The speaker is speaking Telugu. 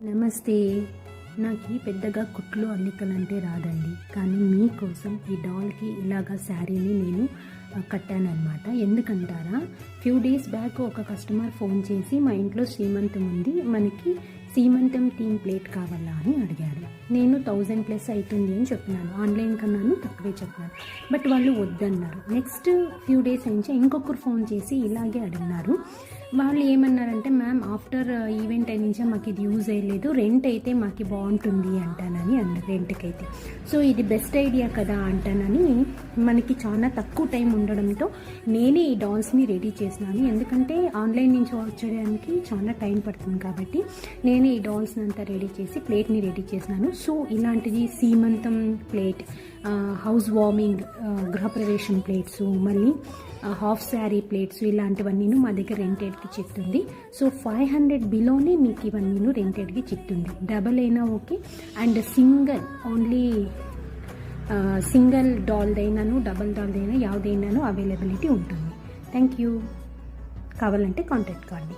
నమస్తే. నాకు పెద్దగా కుట్లు అల్లికలంటే రాదండి, కానీ మీకోసం ఈ డాల్కి ఇలాగా శారీని నేను కట్టానన్నమాట. ఎందుకంటారా, ఫ్యూ డేస్ బ్యాక్ ఒక కస్టమర్ ఫోన్ చేసి మా ఇంట్లో శ్రీమంతం ఉంది, మనకి సీమంతం థీమ్ ప్లేట్ కావాలా అని అడిగారు. నేను 1000+ అవుతుంది అని చెప్పినాను. ఆన్లైన్ కన్నాను తక్కువే చెప్పినాను, బట్ వాళ్ళు వద్దన్నారు. నెక్స్ట్ ఫ్యూ డేస్ నుంచి ఇంకొకరు ఫోన్ చేసి ఇలాగే అడిగినారు. వాళ్ళు ఏమన్నారంటే, మ్యామ్ ఆఫ్టర్ ఈవెంట్ అయినుంచే మాకు ఇది యూజ్ అయ్యలేదు, రెంట్ అయితే మాకు బాగుంటుంది అంటానని అన్నారు. రెంట్కి అయితే సో ఇది బెస్ట్ ఐడియా కదా అంటానని, మనకి చాలా తక్కువ టైం ఉండడంతో నేనే ఈ డాల్స్ని రెడీ చేసినాను. ఎందుకంటే ఆన్లైన్ నుంచి వచ్చేయడానికి చాలా టైం పడుతుంది కాబట్టి నేనే ఈ డాల్స్ని అంతా రెడీ చేసి ప్లేట్ని రెడీ చేసినాను. సో ఇలాంటిది సీమంతం ప్లేట్, హౌస్ వార్మింగ్, గృహప్రవేశం ప్లేట్స్, మళ్ళీ హాఫ్ శారీ ప్లేట్స్, ఇలాంటివన్నీ మా దగ్గర రెంటెడ్కి చిక్తుంది. సో 500 బిలోనే మీకు ఇవన్నీ రెంటెడ్కి చిక్తుంది. డబల్ అయినా okay, and single only single డాల్దైనాను డబల్ డాల్దైనా యావదైనాను అవైలబిలిటీ ఉంటుంది. Thank you. కావాలంటే కాంటాక్ట్ కాండి.